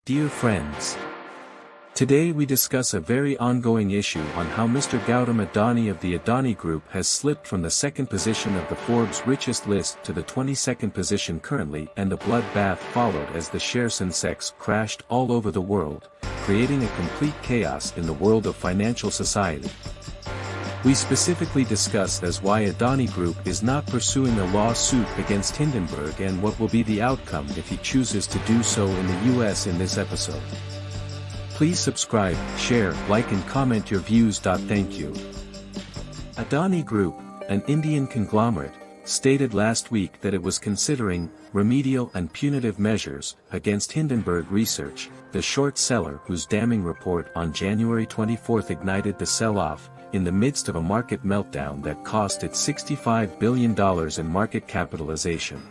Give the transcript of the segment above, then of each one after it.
Dear friends, today we discuss a very ongoing issue on how Mr. Gautam Adani of the Adani Group has slipped from the second position of the Forbes richest list to the 22nd position currently, and a bloodbath followed as the share Sensex crashed all over the world, creating a complete chaos in the world of financial society. We specifically discuss as why Adani Group is not pursuing a lawsuit against Hindenburg and what will be the outcome if he chooses to do so in the US in this episode. Please subscribe, share, like and comment your views. Thank you. Adani Group, an Indian conglomerate, stated last week that it was considering remedial and punitive measures against Hindenburg Research, the short seller whose damning report on January 24 ignited the sell-off, in the midst of a market meltdown that cost it $65 billion in market capitalization.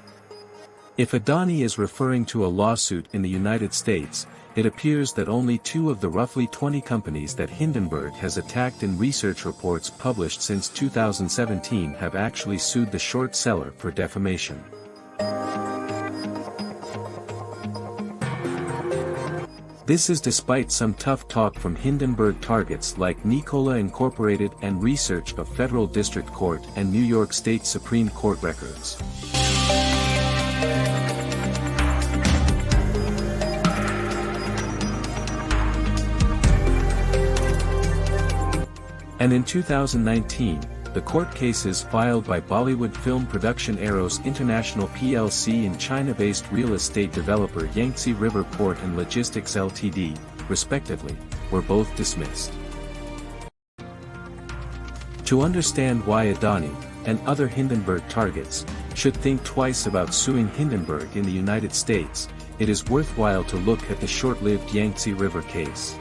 If Adani is referring to a lawsuit in the United States, it appears that only two of the roughly 20 companies that Hindenburg has attacked in research reports published since 2017 have actually sued the short seller for defamation. This is despite some tough talk from Hindenburg targets like Nikola Incorporated and research of Federal District Court and New York State Supreme Court records. And in 2019, the court cases filed by Bollywood film production Eros International plc and China-based real estate developer Yangtze River Port and Logistics Ltd., respectively, were both dismissed. To understand why Adani, and other Hindenburg targets, should think twice about suing Hindenburg in the United States, it is worthwhile to look at the short-lived Yangtze River case.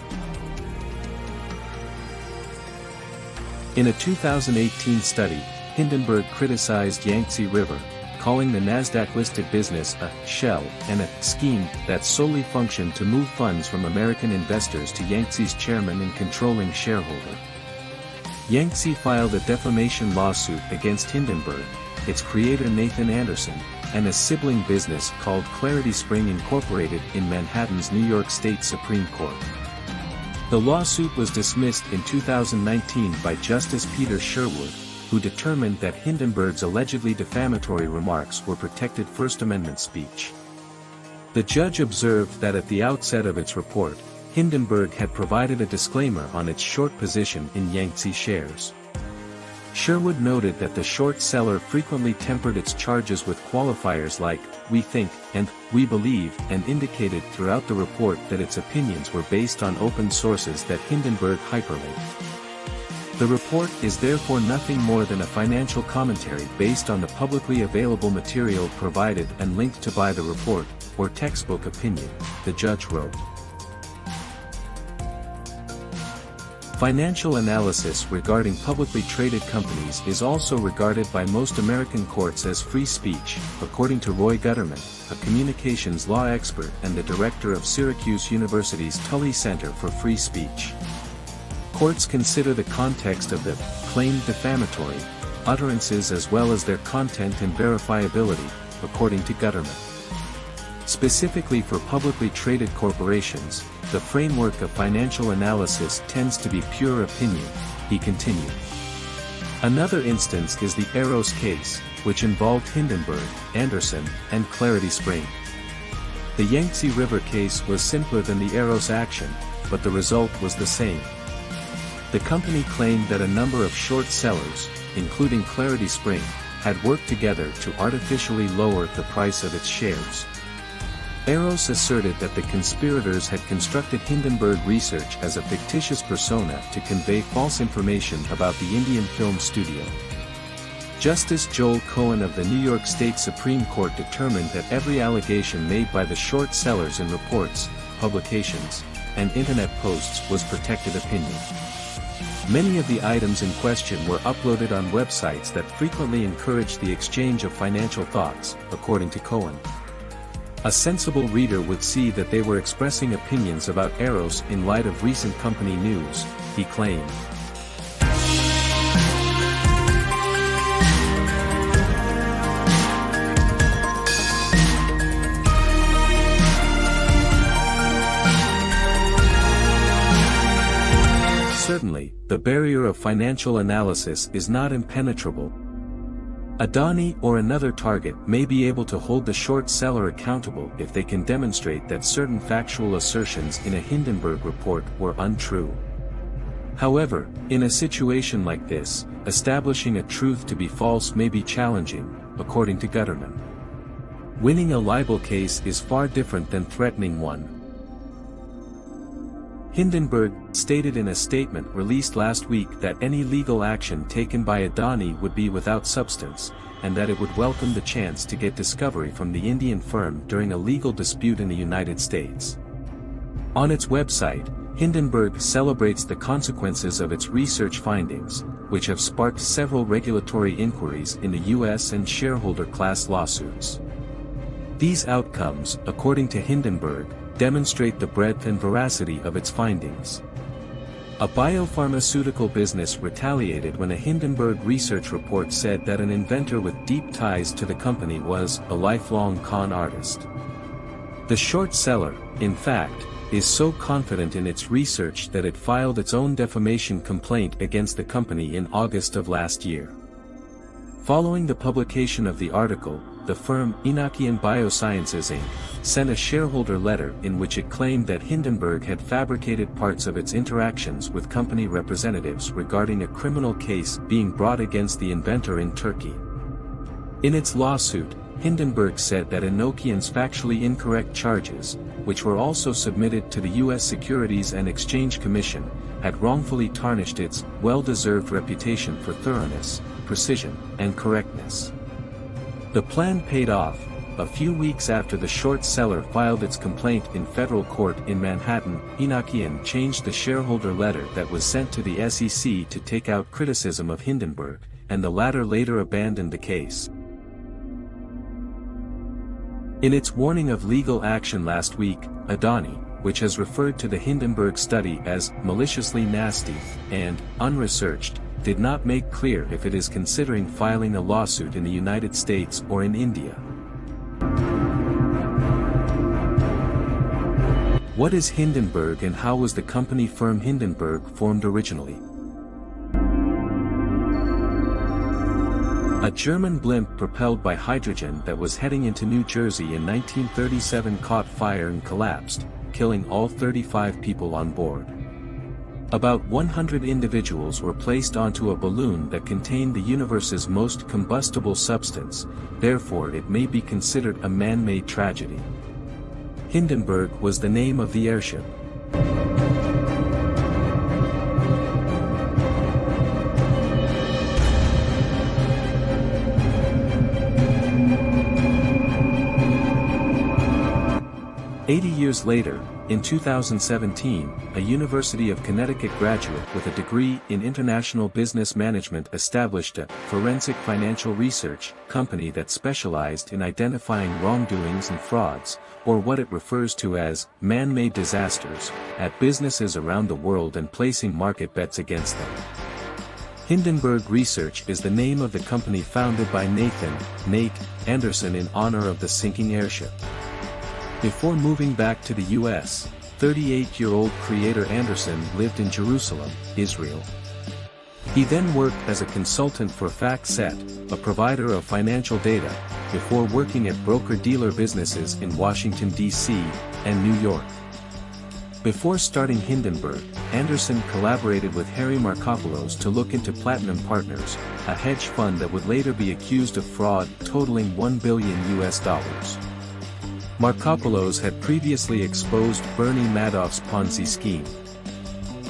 In a 2018 study, Hindenburg criticized Yangtze River, calling the Nasdaq-listed business a shell and a scheme that solely functioned to move funds from American investors to Yangtze's chairman and controlling shareholder. Yangtze filed a defamation lawsuit against Hindenburg, its creator Nathan Anderson, and a sibling business called Clarity Spring Incorporated in Manhattan's New York State Supreme Court. The lawsuit was dismissed in 2019 by Justice Peter Sherwood, who determined that Hindenburg's allegedly defamatory remarks were protected First Amendment speech. The judge observed that at the outset of its report, Hindenburg had provided a disclaimer on its short position in Yangtze shares. Sherwood noted that the short seller frequently tempered its charges with qualifiers like, "we think," and "we believe," and indicated throughout the report that its opinions were based on open sources that Hindenburg hyperlinked. The report is therefore nothing more than a financial commentary based on the publicly available material provided and linked to by the report, or textbook opinion, the judge wrote. Financial analysis regarding publicly traded companies is also regarded by most American courts as free speech, according to Roy Gutterman, a communications law expert and the director of Syracuse University's Tully Center for Free Speech. Courts consider the context of the claimed defamatory utterances as well as their content and verifiability, according to Gutterman. Specifically for publicly traded corporations, the framework of financial analysis tends to be pure opinion, he continued. Another instance is the Eros case, which involved Hindenburg, Anderson, and Clarity Spring. The Yangtze River case was simpler than the Eros action, but the result was the same. The company claimed that a number of short sellers, including Clarity Spring, had worked together to artificially lower the price of its shares. Eros asserted that the conspirators had constructed Hindenburg Research as a fictitious persona to convey false information about the Indian film studio. Justice Joel Cohen of the New York State Supreme Court determined that every allegation made by the short sellers in reports, publications, and internet posts was protected opinion. Many of the items in question were uploaded on websites that frequently encouraged the exchange of financial thoughts, according to Cohen. A sensible reader would see that they were expressing opinions about Eros in light of recent company news, he claimed. Fortunately, the barrier of financial analysis is not impenetrable. Adani or another target may be able to hold the short seller accountable if they can demonstrate that certain factual assertions in a Hindenburg report were untrue. However, in a situation like this, establishing a truth to be false may be challenging, according to Gutterman. Winning a libel case is far different than threatening one. Hindenburg stated in a statement released last week that any legal action taken by Adani would be without substance, and that it would welcome the chance to get discovery from the Indian firm during a legal dispute in the United States. On its website, Hindenburg celebrates the consequences of its research findings, which have sparked several regulatory inquiries in the US and shareholder class lawsuits. These outcomes, according to Hindenburg, demonstrate the breadth and veracity of its findings. A biopharmaceutical business retaliated when a Hindenburg research report said that an inventor with deep ties to the company was a lifelong con artist. The short seller, in fact, is so confident in its research that it filed its own defamation complaint against the company in August of last year. Following the publication of the article, the firm Enochian Biosciences Inc. sent a shareholder letter in which it claimed that Hindenburg had fabricated parts of its interactions with company representatives regarding a criminal case being brought against the inventor in Turkey. In its lawsuit, Hindenburg said that Enochian's factually incorrect charges, which were also submitted to the U.S. Securities and Exchange Commission, had wrongfully tarnished its well-deserved reputation for thoroughness, precision, and correctness. The plan paid off. A few weeks after the short seller filed its complaint in federal court in Manhattan, Enochian changed the shareholder letter that was sent to the SEC to take out criticism of Hindenburg, and the latter later abandoned the case. In its warning of legal action last week, Adani, which has referred to the Hindenburg study as maliciously nasty and unresearched, did not make clear if it is considering filing a lawsuit in the United States or in India. What is Hindenburg and how was the company firm Hindenburg formed originally? A German blimp propelled by hydrogen that was heading into New Jersey in 1937 caught fire and collapsed, killing all 35 people on board. About 100 individuals were placed onto a balloon that contained the universe's most combustible substance, therefore it may be considered a man-made tragedy. Hindenburg was the name of the airship. "80 years later, in 2017, a University of Connecticut graduate with a degree in international business management established a forensic financial research company that specialized in identifying wrongdoings and frauds, or what it refers to as man-made disasters, at businesses around the world and placing market bets against them. Hindenburg Research is the name of the company founded by Nate Anderson in honor of the sinking airship. Before moving back to the U.S., 38-year-old creator Anderson lived in Jerusalem, Israel. He then worked as a consultant for FactSet, a provider of financial data, before working at broker-dealer businesses in Washington, D.C., and New York. Before starting Hindenburg, Anderson collaborated with Harry Markopolos to look into Platinum Partners, a hedge fund that would later be accused of fraud totaling $1 billion. Markopolos had previously exposed Bernie Madoff's Ponzi scheme.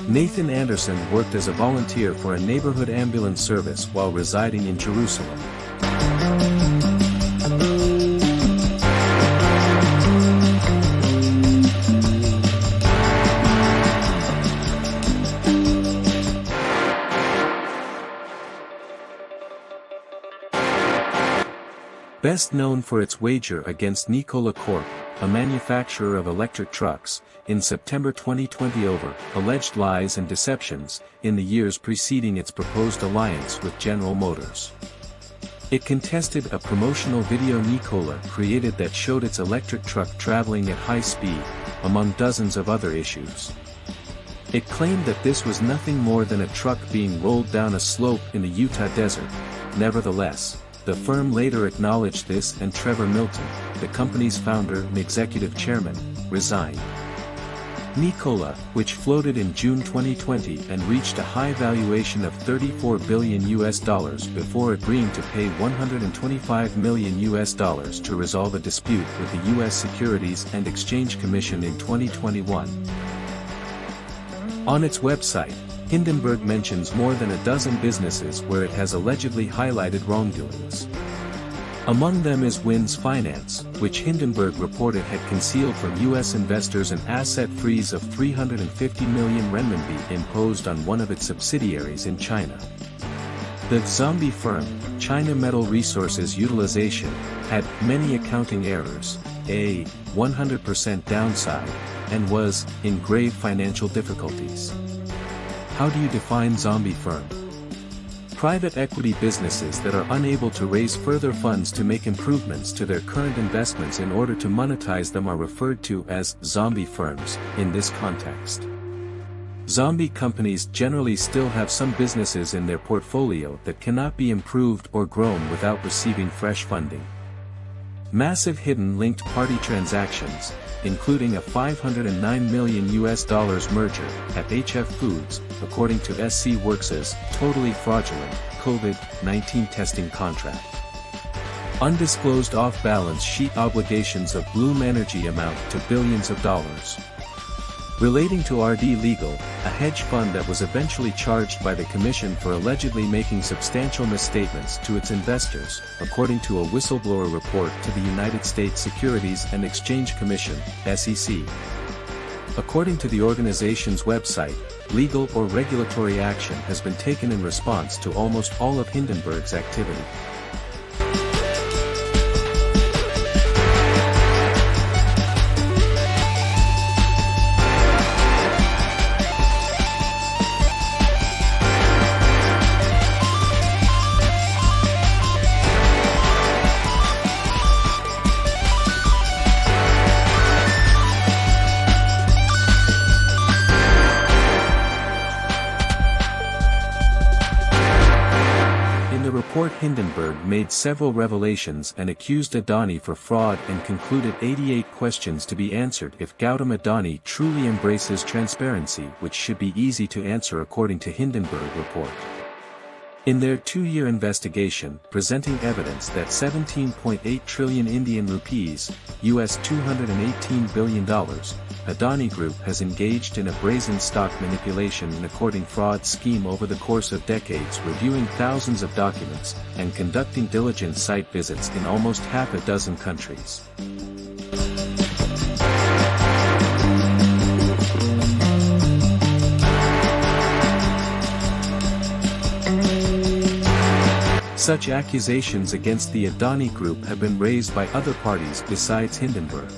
Nathan Anderson worked as a volunteer for a neighborhood ambulance service while residing in Jerusalem. Best known for its wager against Nikola Corp, a manufacturer of electric trucks, in September 2020 over alleged lies and deceptions in the years preceding its proposed alliance with General Motors. It contested a promotional video Nikola created that showed its electric truck traveling at high speed, among dozens of other issues. It claimed that this was nothing more than a truck being rolled down a slope in the Utah desert. Nevertheless, the firm later acknowledged this, and Trevor Milton, the company's founder and executive chairman, resigned. Nikola, which floated in June 2020 and reached a high valuation of $34 billion before agreeing to pay $125 million to resolve a dispute with the U.S. Securities and Exchange Commission in 2021. On its website, Hindenburg mentions more than a dozen businesses where it has allegedly highlighted wrongdoings. Among them is Winds Finance, which Hindenburg reported had concealed from U.S. investors an asset freeze of 350 million renminbi imposed on one of its subsidiaries in China. The zombie firm, China Metal Resources Utilization, had many accounting errors, a 100% downside, and was in grave financial difficulties. How do you define zombie firm? Private equity businesses that are unable to raise further funds to make improvements to their current investments in order to monetize them are referred to as zombie firms in this context. Zombie companies generally still have some businesses in their portfolio that cannot be improved or grown without receiving fresh funding. Massive hidden linked party transactions, including a $509 million merger at HF Foods, according to SC Works' totally fraudulent COVID-19 testing contract. Undisclosed off-balance sheet obligations of Bloom Energy amount to billions of dollars. Relating to RD Legal, a hedge fund that was eventually charged by the Commission for allegedly making substantial misstatements to its investors, according to a whistleblower report to the United States Securities and Exchange Commission, SEC. According to the organization's website, legal or regulatory action has been taken in response to almost all of Hindenburg's activity. Hindenburg made several revelations and accused Adani for fraud and concluded 88 questions to be answered if Gautam Adani truly embraces transparency, which should be easy to answer according to Hindenburg report. In their 2-year investigation, presenting evidence that 17.8 trillion Indian rupees, US $218 billion, Adani Group has engaged in a brazen stock manipulation and according fraud scheme over the course of decades, reviewing thousands of documents, and conducting diligent site visits in almost half a dozen countries. Such accusations against the Adani Group have been raised by other parties besides Hindenburg.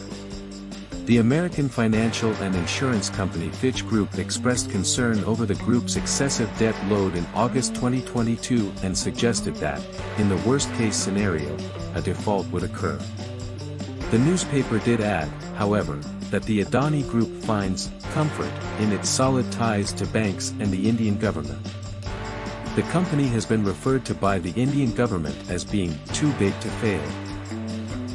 The American financial and insurance company Fitch Group expressed concern over the group's excessive debt load in August 2022 and suggested that, in the worst-case scenario, a default would occur. The newspaper did add, however, that the Adani Group finds comfort in its solid ties to banks and the Indian government. The company has been referred to by the Indian government as being too big to fail.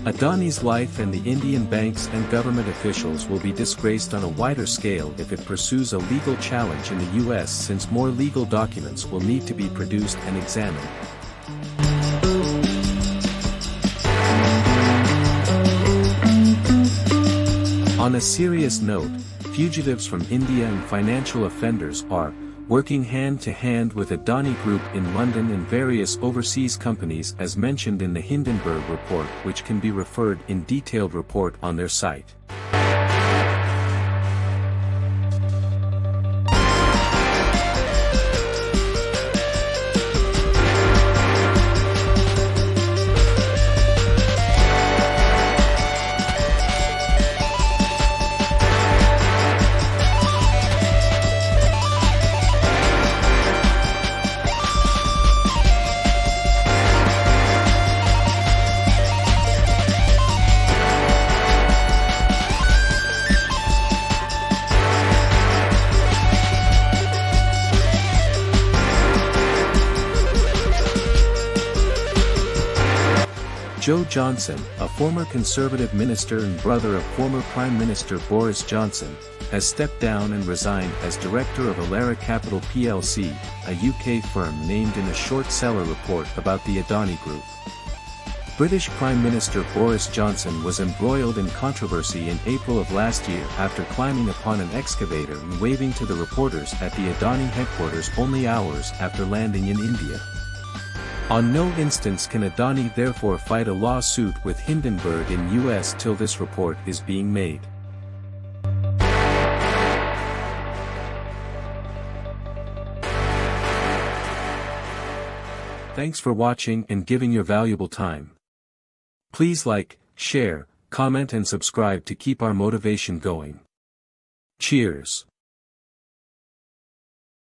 Adani's life and the Indian banks and government officials will be disgraced on a wider scale if it pursues a legal challenge in the US, since more legal documents will need to be produced and examined. On a serious note, fugitives from India and financial offenders are working hand-to-hand with Adani Group in London and various overseas companies as mentioned in the Hindenburg report, which can be referred in detailed report on their site. Joe Johnson, a former Conservative minister and brother of former Prime Minister Boris Johnson, has stepped down and resigned as director of Elara Capital plc, a UK firm named in a short seller report about the Adani Group. British Prime Minister Boris Johnson was embroiled in controversy in April of last year after climbing upon an excavator and waving to the reporters at the Adani headquarters only hours after landing in India. On no instance can Adani therefore fight a lawsuit with Hindenburg in US till this report is being made. Thanks for watching and giving your valuable time. Please like, share, comment and subscribe to keep our motivation going. Cheers.